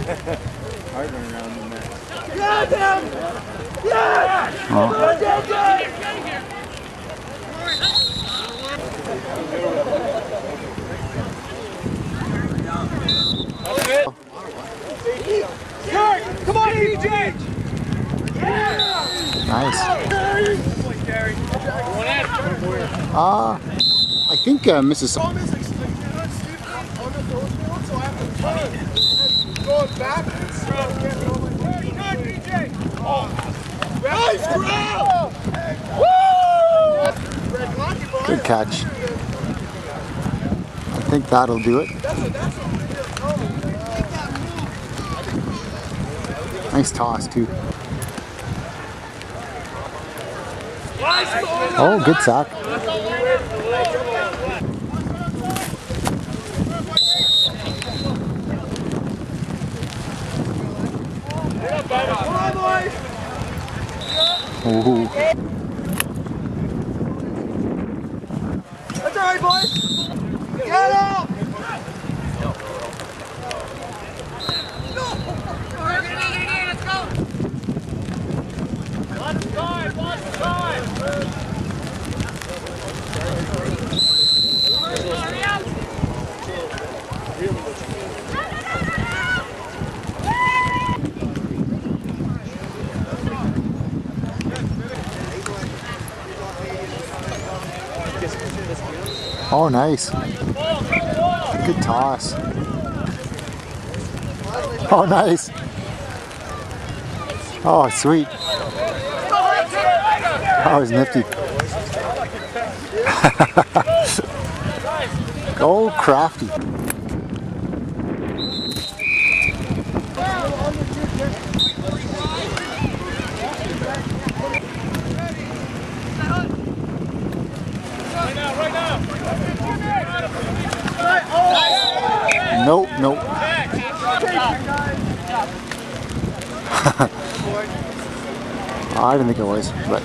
Hard one around the net. Come on, EJ! Nice. I think Mrs. Going back. Nice grab! Woo! Good catch. I think that'll do it. Nice toss too. Oh, good sack. Ooh. That's all right, boys. Get up! Let's go! Lots of time, lots of time! Oh, nice. Good toss. Oh, nice. Oh, sweet. That was nifty. Oh, crafty. Nope, nope. I didn't think it was, but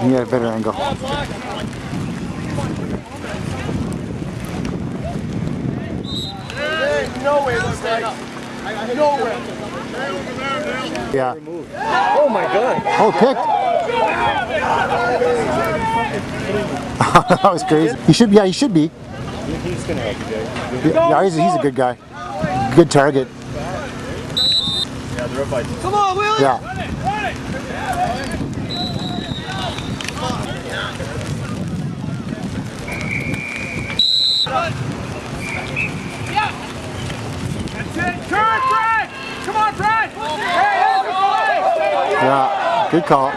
he had a better angle. No way, no way. Yeah. Oh my god. Oh, picked. That was crazy. He should be. Yeah, he should be. He's gonna help you, Jay. Yeah, he's a good guy. Good target. Yeah, they're up by. Come on, Willie! Yeah. Turn, Brad! Come on, Brad! Yeah. Good call.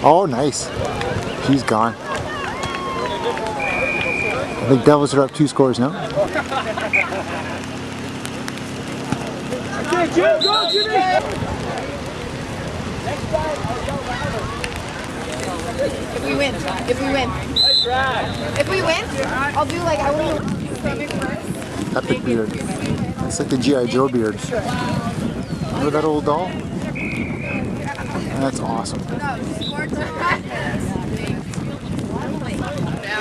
Oh, nice. He's gone. I think Devils are up 2 scores now. Go, Jimmy! If we win, I'll do like I want to stomach first. Epic beard. It's like the G.I. Joe beard. Remember that old doll? That's awesome.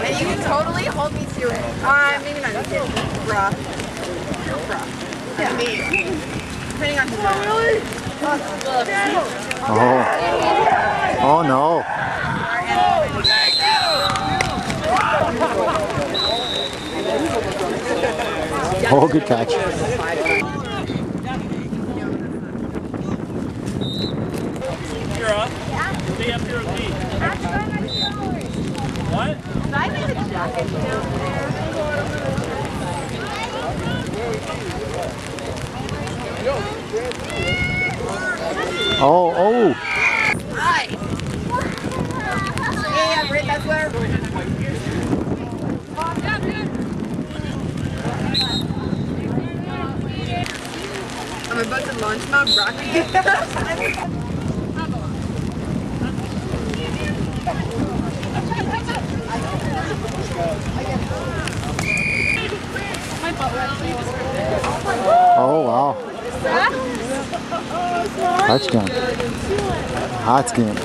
And you can totally hold me to it. Maybe not. Bruh. Yeah. Me. Depending on who. Really? Oh. Oh no. Oh, good catch. You're up. Stay up here with me. What? Did I leave a jacket down there? Oh, oh. Hi. Yeah, Britt, that's where. I'm about to launch my rocket. Oh, wow. Touchdown. Hot game.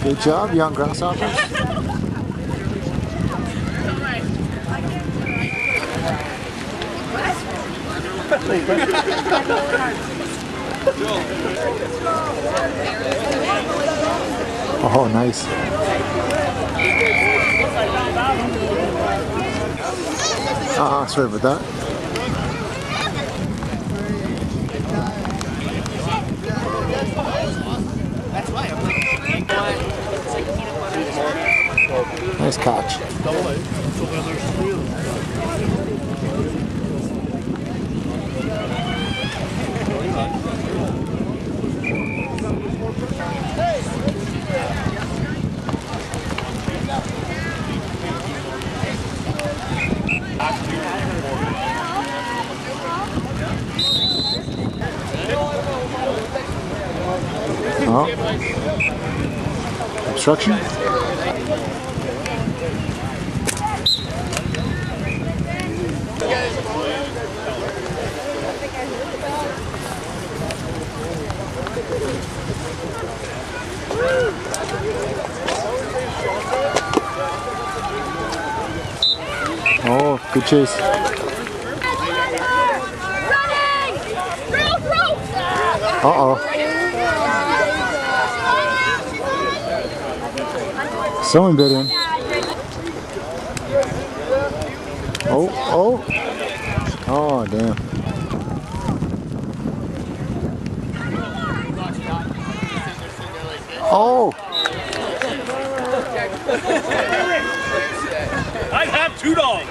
Good job, young grasshoppers. Oh, nice. Sorry about that. Nice catch. Oh. Obstruction? Oh, good chase. Uh-oh. Someone bit in. Oh, oh. Oh, damn. Oh. I have 2 dogs.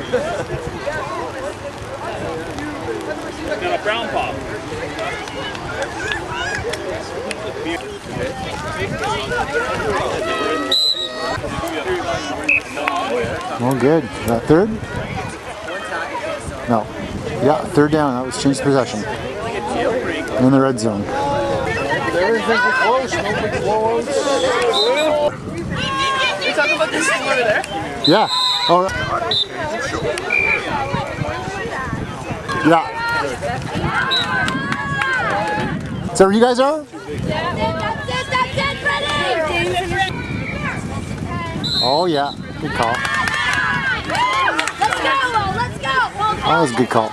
Got a brown pop. Well, good. Is that third? No. Yeah, third down. That was changed possession. In the red zone. You talking about this thing over there? Yeah. All right. Yeah. Is that where you guys are? Oh yeah. Good call. Let's go! That was a good call.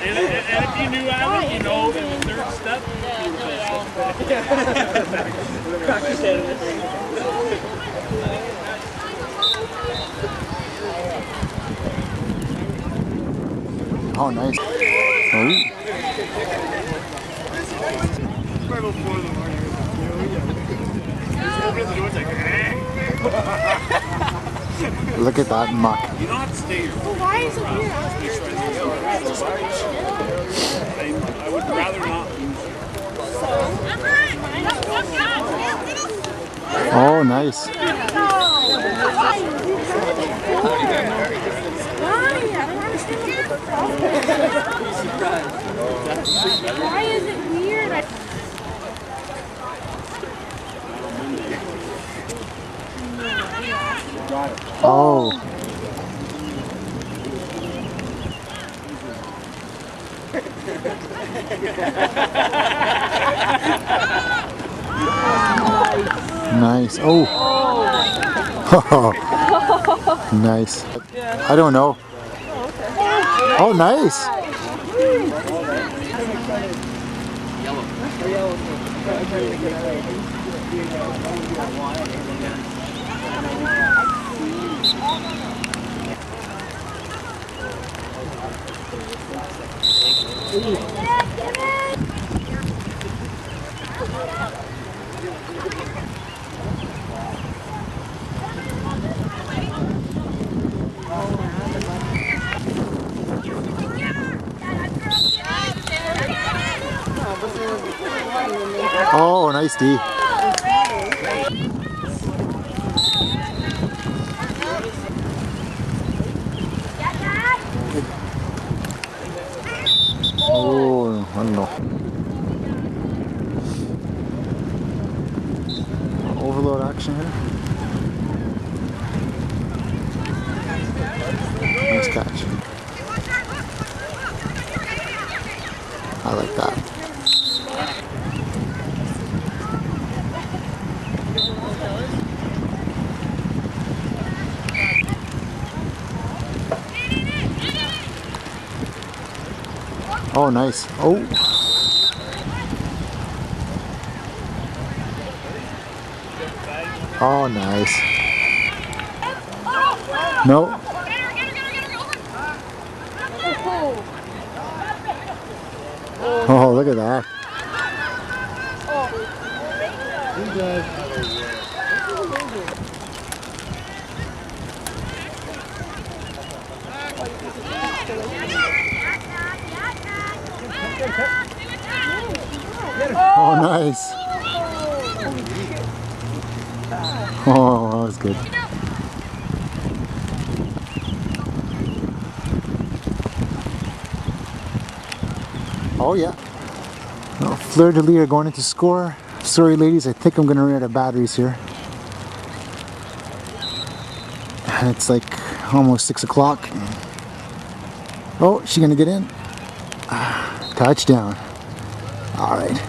And if you knew Alan, you know in the third step. Oh, nice. Oh. Look at that muck. You don't have to stay here. Why is it here? I would rather not. Oh, nice. Why? I don't understand what the problem is. Why is it weird? Oh. Nice. Oh. Nice. I don't know. Oh, nice. Oh, nice D. Oh, I don't know. Overload action here. catch. I like that. Oh, nice. Oh. Oh, nice. No. Oh, look at that. Oh, nice. Oh, that was good. Oh, yeah. Well, Fleur de Lis are going into score. Sorry, ladies, I think I'm going to run out of batteries here. And it's like almost 6 o'clock. Oh, she going to get in? Touchdown. All right.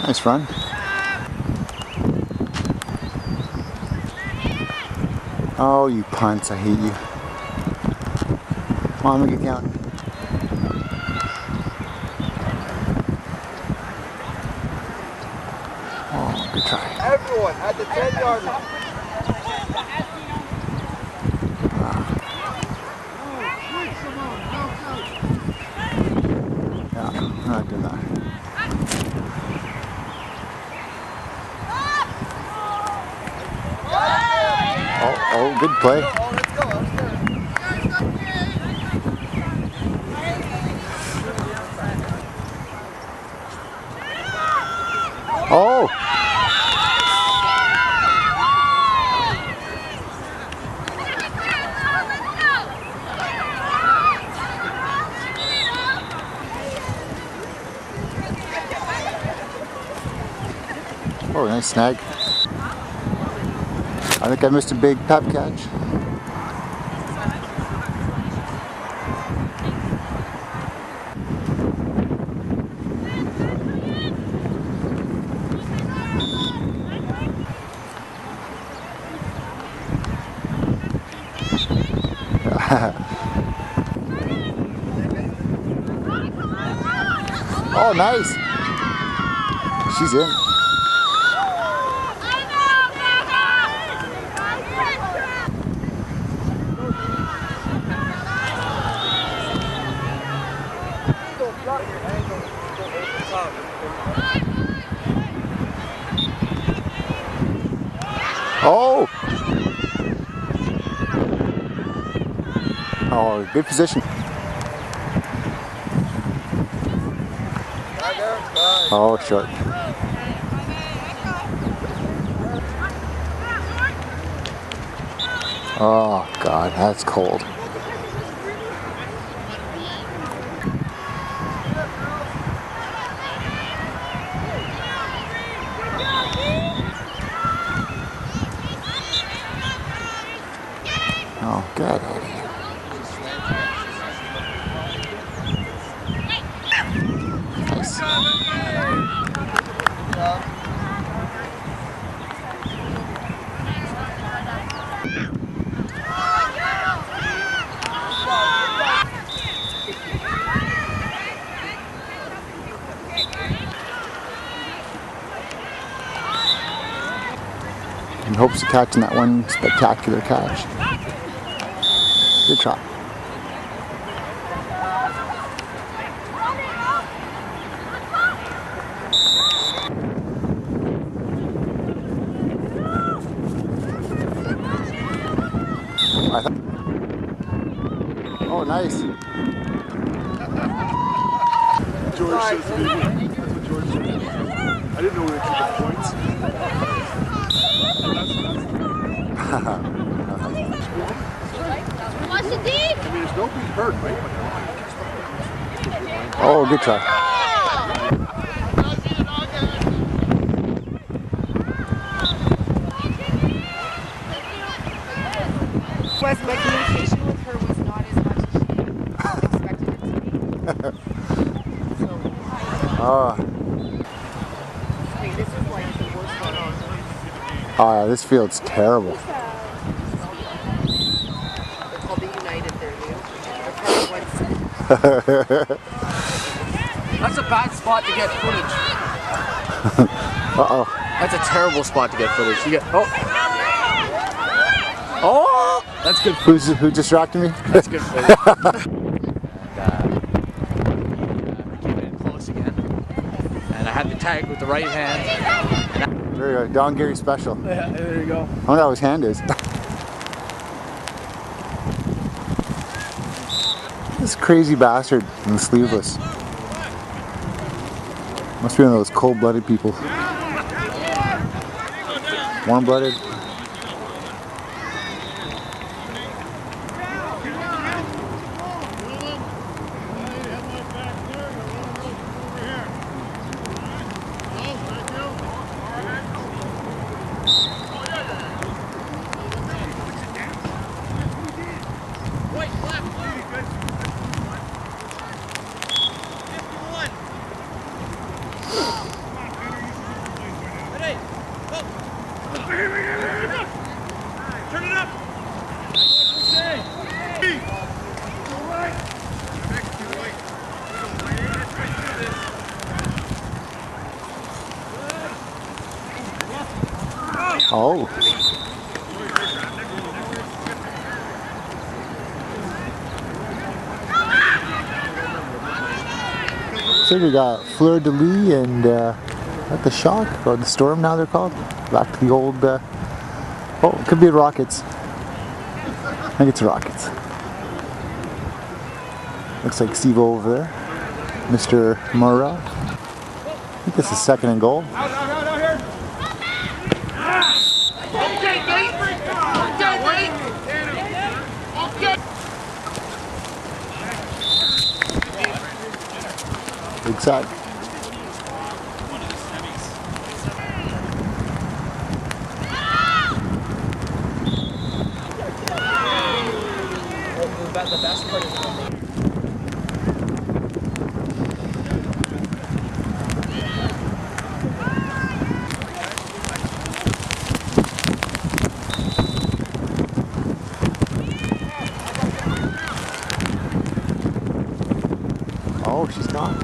Nice run. Oh, you punts, I hate you. Come on, make it count. Oh, good try. Everyone at the 10-yard line. Yeah, I'm not doing that. Oh, good play. Oh, let's go. Oh! Oh, nice snag. I think I missed a big pep catch. Oh, nice. She's in. Oh! Oh, good position. Oh, short. Oh, God, that's cold. Oh, God. Nice. In hopes of catching that one spectacular catch. Good try. Oh, nice. George says to me, that's what George said. I didn't know we were keeping points. Watch the deep. I mean, there's no being hurt, right? But Oh, good try. Was my communication with her was not as much as she expected it to be. Oh, Wait, this is like the worst one on. oh, this field's terrible. They're called the United there, dude. They're part of one. That's a bad spot to get footage. Uh-oh. That's a terrible spot to get footage. You get oh, that's good. Who distracted me? That's good footage. Came in close again, and I had the tag with the right hand. There you go, Don Gary special. Yeah, there you go. I wonder how his hand is. This crazy bastard in the sleeveless. Must be one of those cold-blooded people. Warm-blooded. Turn it up. Oh. So we got Fleur de Lis and at the Shock, or the Storm now they're called. Back to the old, oh, it could be Rockets. I think it's Rockets. Looks like Steve over there. Mr. Morrell. I think this is second and goal. Big side. The best part is Oh, she's gone.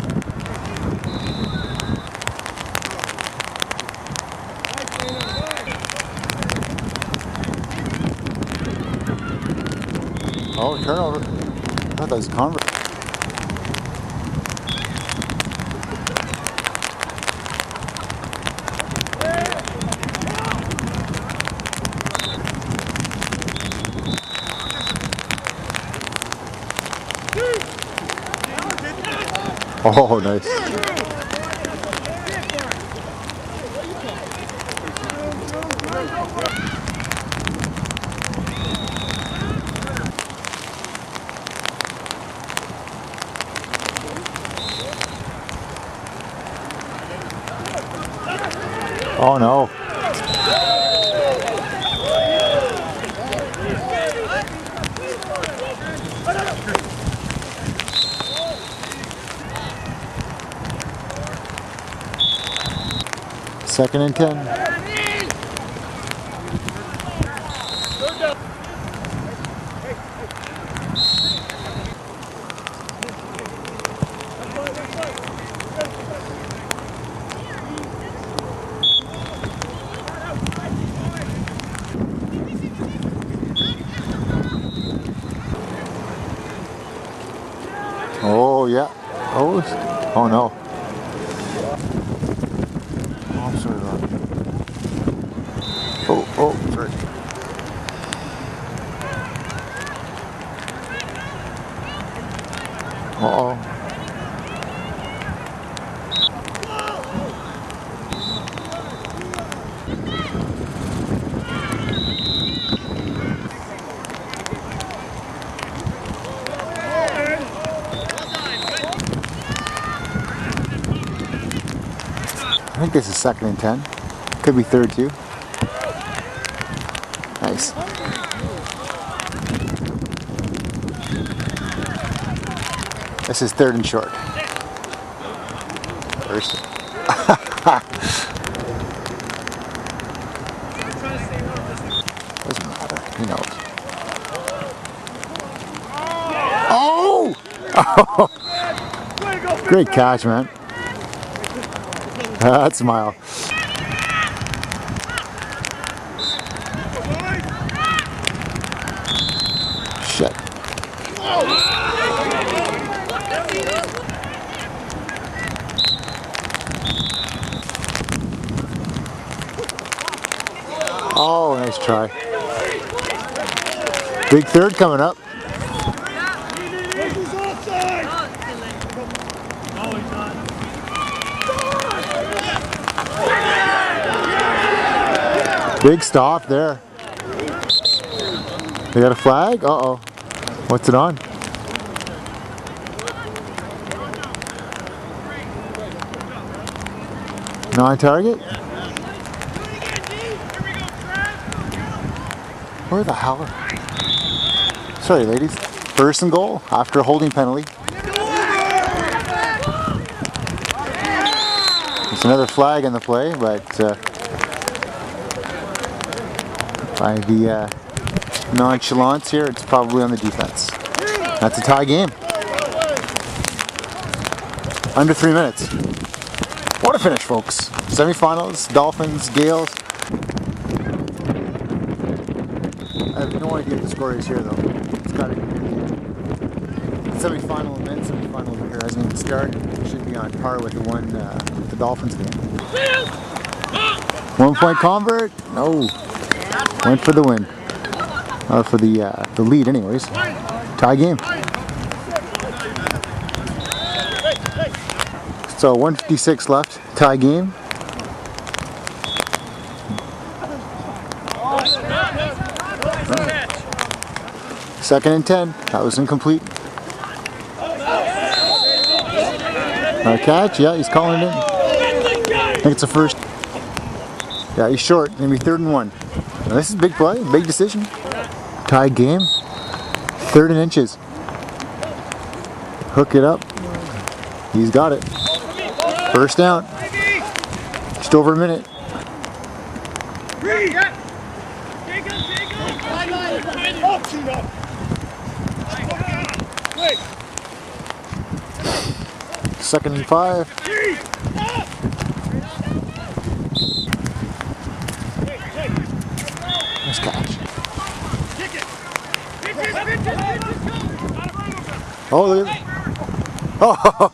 Oh, turnover. I thought that was Converse. Oh, nice. Oh no. Second and 10. Oh yeah. Oh no. Oh, I'm sorry, Rob. Oh, sorry. Uh-oh. think this is 2nd and 10. Could be 3rd too. Nice. This is 3rd and short. First. Doesn't matter. He knows. Oh! Great catch, man. That smile. Shit. Oh, nice try. Big 3rd coming up. Big stop there. They got a flag? Uh-oh. What's it on? Non-target? Where the hell? Sorry, ladies. 1st and goal after a holding penalty. It's another flag in the play, but by the nonchalance here, it's probably on the defense. That's a tie game. Under 3 minutes. What a finish, folks. Semifinals, Dolphins, Gales. I have no idea what the score is here, though. It's got to be semi-final and then semi-final here hasn't even started. It should be on par with the one with the Dolphins game. 1 point convert? No. Went for the win. For the lead, anyways. Tie game. So 1:56 left. Tie game. Second and 10. That was incomplete. Our catch. Yeah, he's calling it in. I think it's a first. Yeah, he's short. Gonna be 3rd and 1. Now, this is big play, big decision. Tie game. 3rd and inches. Hook it up. He's got it. First down. Just over a minute. Second and 5. Nice catch. Oh, look at it. Oh!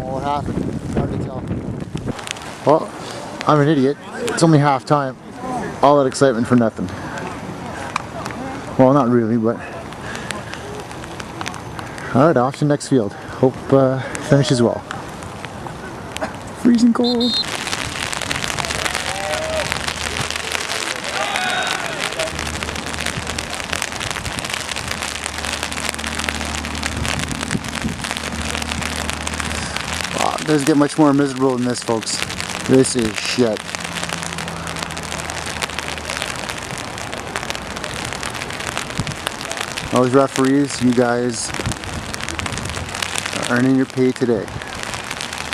What happened? Hard to tell. Well, I'm an idiot. It's only half time. All that excitement for nothing. Well, not really, but... Alright, off to the next field. Hope finishes well. Freezing cold. Wow, it doesn't get much more miserable than this, folks. This is shit. Those referees, you guys are earning your pay today.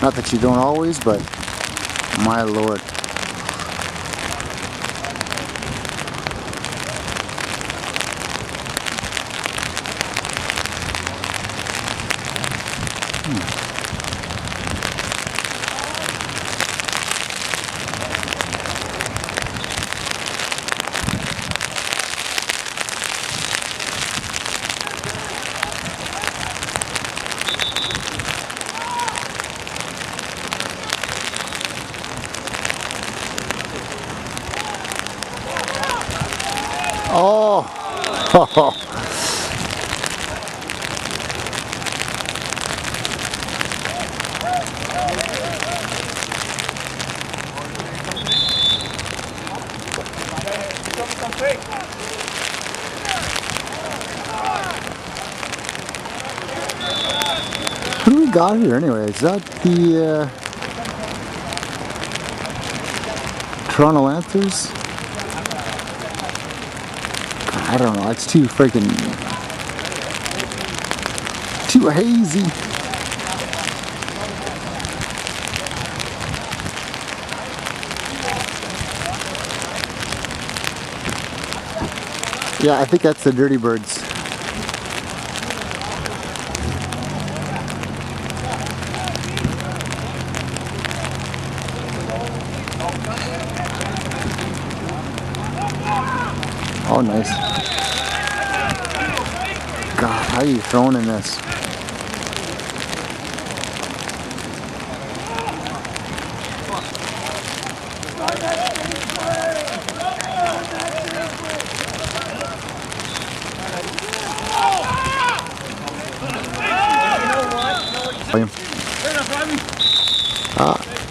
Not that you don't always, but my lord. Oh! got here anyway? Is that the Toronto Lancers? I don't know. It's too freaking too hazy. Yeah, I think that's the Dirty Birds. Oh, nice. God, how are you throwing in this?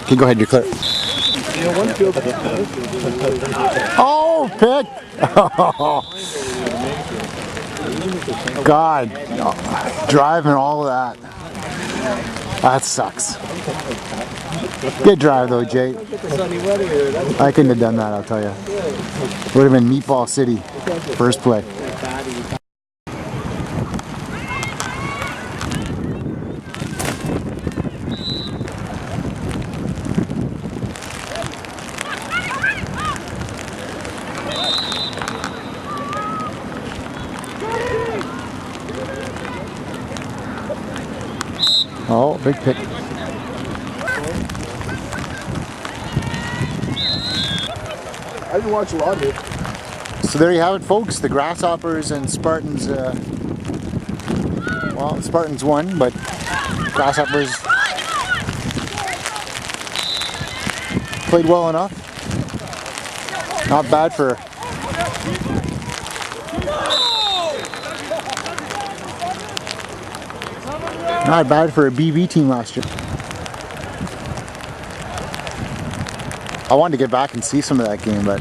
Okay, go ahead, you're clear. Oh, pick! God, driving all of that. That sucks. Good drive though, Jay. I couldn't have done that, I'll tell you. Would have been Meatball City, first play. Oh, big pick. I didn't watch a lot of it. So there you have it, folks. The Grasshoppers and Spartans, well, Spartans won, but Grasshoppers played well enough. Not bad for a BB team last year. I wanted to get back and see some of that game, but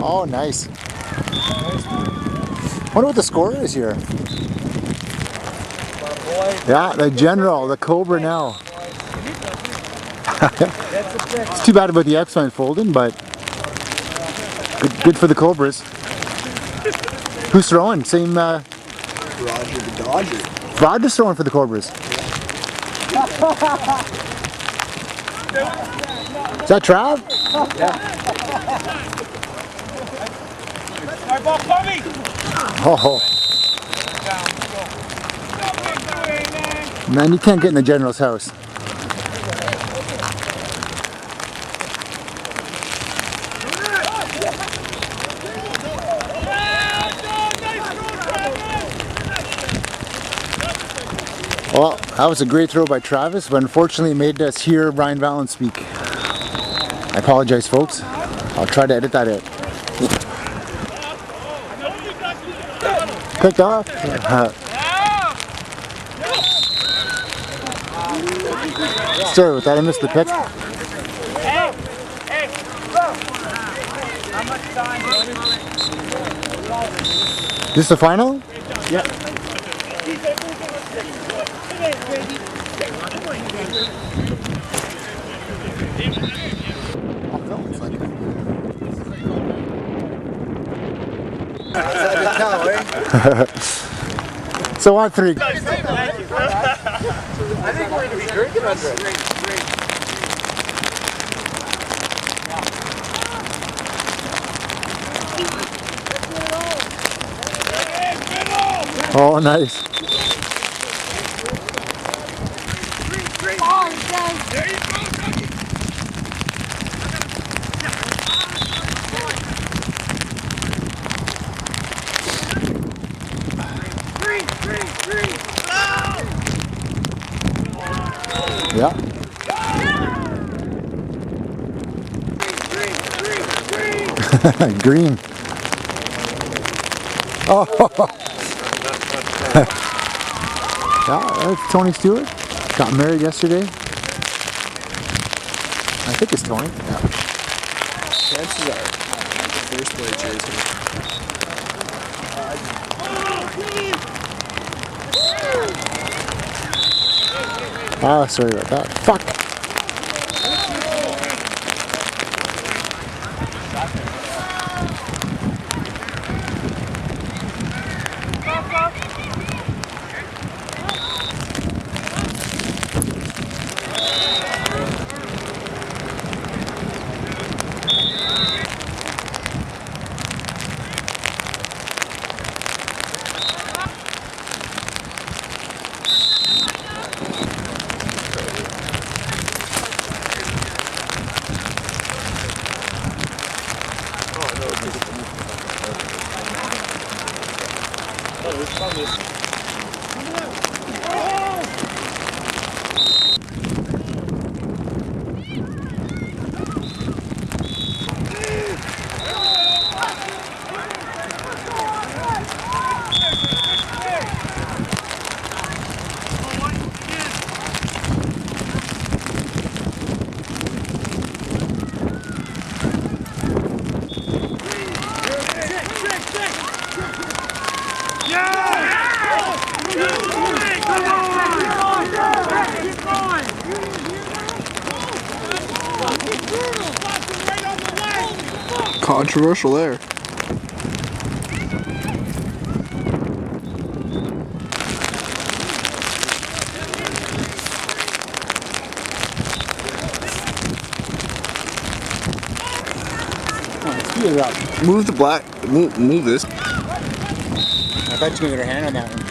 oh, nice. Wonder what the score is here. Yeah, the General, the Cobra now. It's too bad about the X-Men folding, but good for the Cobras. Who's throwing? Same. Roger the Dodger. Roger's throwing for the Cobras. Is that Trav? My ball coming! Oh. Man, you can't get in the General's house. Well, that was a great throw by Travis, but unfortunately it made us hear Brian Vallon speak. I apologize, folks. I'll try to edit that out. Picked off. Sorry with that, I missed the pick. This the final? Yeah. So on three. I think we're going to be drinking under it. Oh, nice. Oh, he does. There you go, Dougie! Three! Yeah. Green. Oh. Yeah, that's Tony Stewart. Got married yesterday. I think it's Tony. Chances are, the first play Jay's Ah, sorry about that. Fuck. Controversial there. Speed it up. Move the black. Move this. I thought you could get her hand on that one.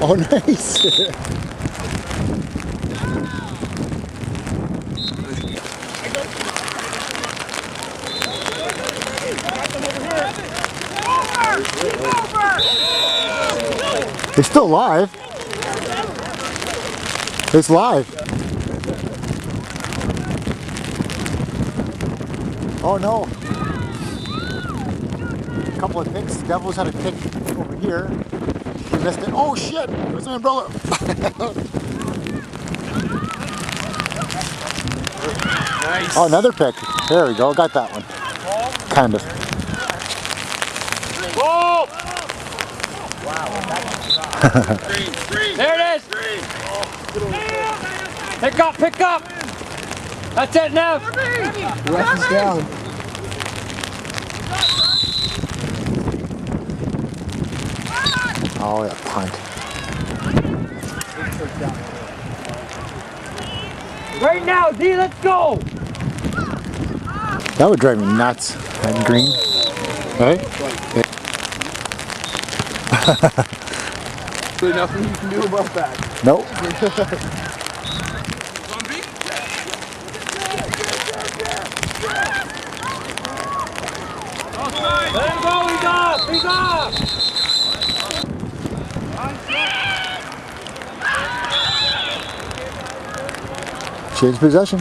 Oh, nice. It's still live. It's live. Oh no. A couple of picks. Devils had a pick over here. He missed it. Oh shit! There's an umbrella. Nice. Oh, another pick. There we go. Got that one. Kind of. Whoa! There it is. Pick up, pick up. That's it now. The ref is down. Oh yeah, punt. Right now, D, let's go. That would drive me nuts. That green. Right? There's nothing you can do about that. Nope. Let him go, he's off, he's off. Change possession.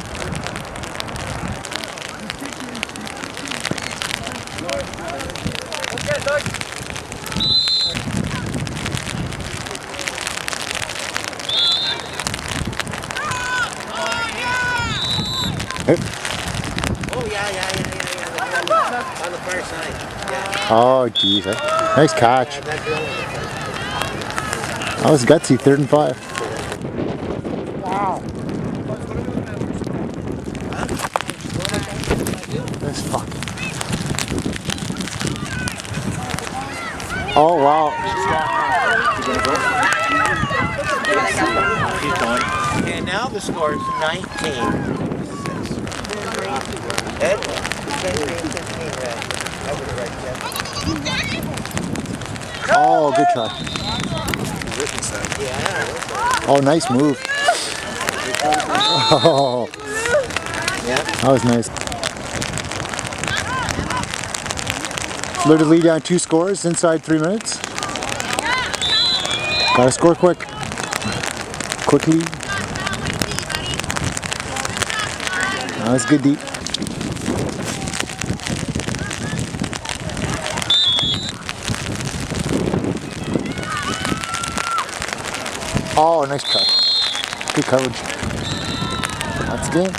Oh, yeah. On the far side. Yeah. Oh, geez. Nice catch. That's the only one. That was gutsy, 3rd and 5. Wow. This fuck. Oh, wow. And now the score is 19. Ed? 15, Red. I would have read that. Oh, good try. Yeah. Oh, nice move. Oh, Yeah. that was nice. Fleur de Lis down 2 scores inside 3 minutes. Gotta score quick. Quickly. That's good deep. Oh, nice try. Good coverage. That's good.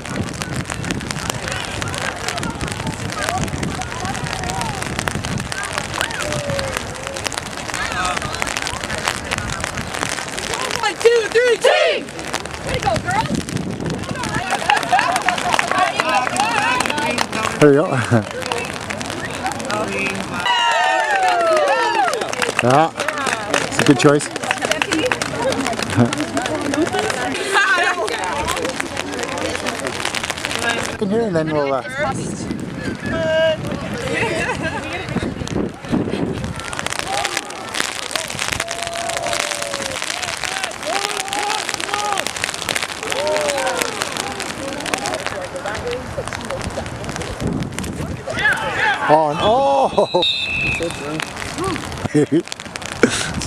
There you go. Yeah, it's a good choice. In here, and then we'll. On. Oh! That's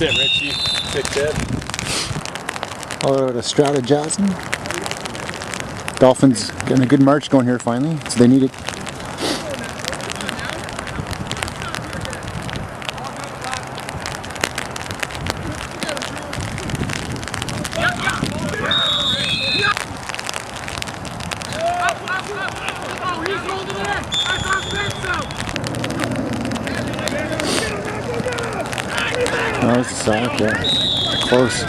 it, Richie. 6-10. Oh, to Strata Jasmine. Dolphins getting a good march going here finally, so they need it. Oh, it's a sack, yeah. Close.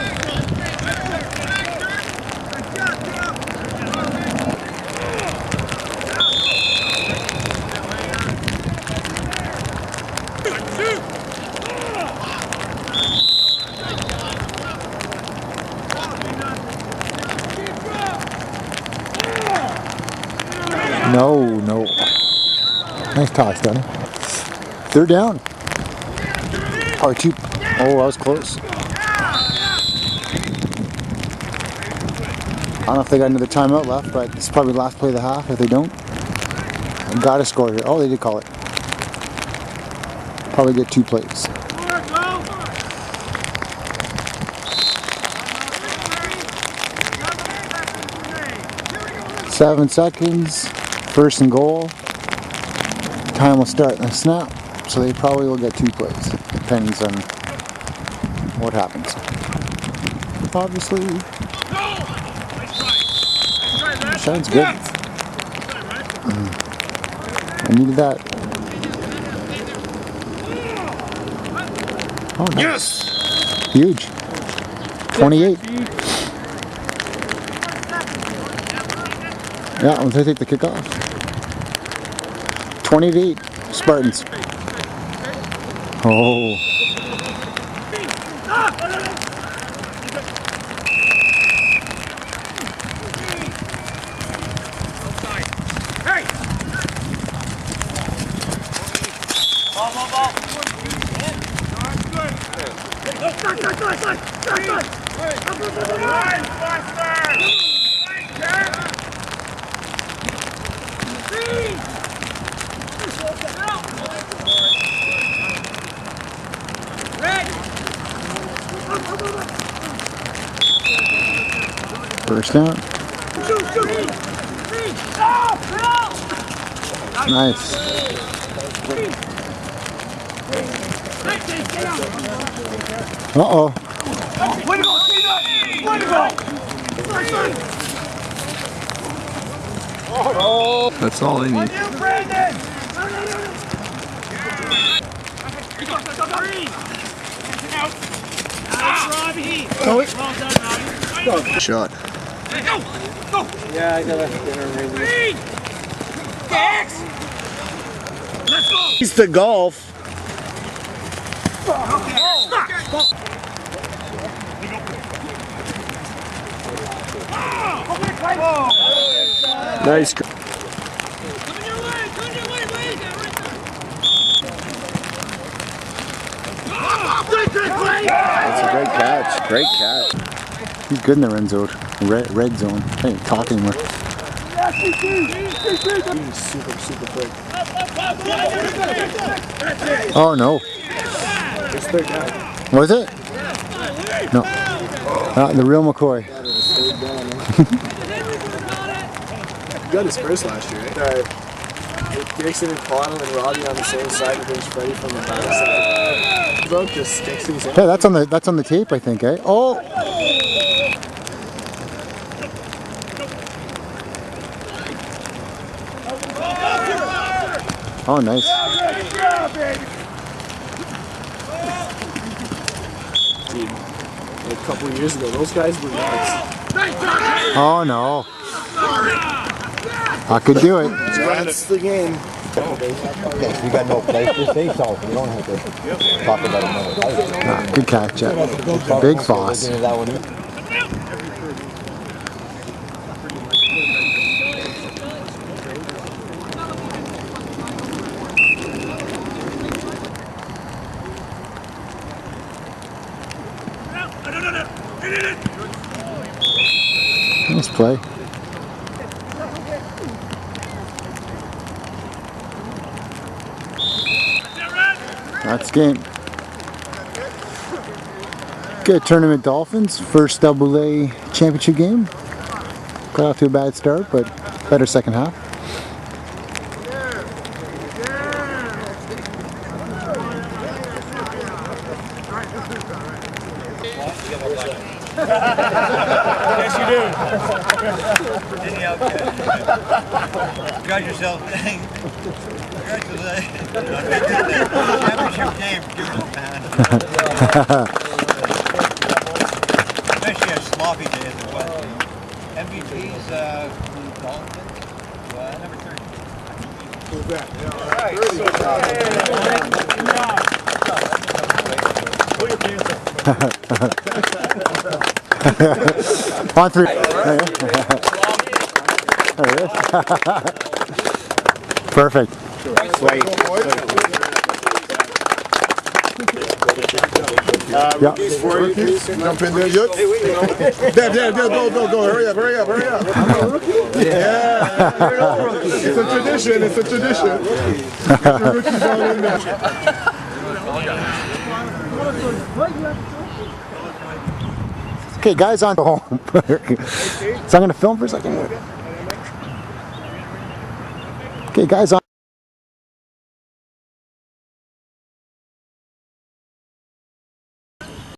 No. Nice toss, Donnie. Third down. Or two. Oh, that was close. I don't know if they got another timeout left, but it's probably the last play of the half. If they don't, I've got to score here. Oh, they did call it. Probably get 2 plays. Seven seconds. First and goal. Time will start in a snap, so they probably will get 2 plays. Depends on what happens. Obviously, sounds good. I needed that. Oh, nice. Yes! Huge. 28. Yeah, I'm going to take the kickoff. 28 Spartans. Oh. First down. Nice. Uh-oh. Way to go, Tina! Way to go! That's all they need. You, Brandon! Robbie! Well done, Robbie. Shot. Yeah, I got a dinner ready. Dex! Let's go! He's the golf. Nice. That's a great catch. Great catch. He's good in the red zone. Red zone. I ain't talking anymore. He's super quick. Oh no. It's third down. Was it? No. Not the real McCoy. got his first last year, right? With Dixon and Connell and Robbie on the same side against Freddie from the back side. Bro just sticks these in. Hey, that's on the tape, I think, eh? Oh! Oh, nice. Dude, like a couple of years ago, those guys were nuts. Oh, no. I could do it. That's the game. We got no place to say so. We don't have to talk about another place. Ah, good catch, yeah. Big boss. That one. Nice play. That's game. Good tournament Dolphins. First AA championship game. Got off to a bad start, but better second half. Yes, you do. You got yourself. Championship game. Especially a sloppy day as it was. MVP's Dolphins. Number 30. Who's that? On three. Perfect. Rookies, 4 rookies. Jump in there, Yutz. There, go. Hurry up. Yeah. It's a tradition. Get your rookies all in there. Okay, guys on home. So I'm going to film for a second. Okay, guys on.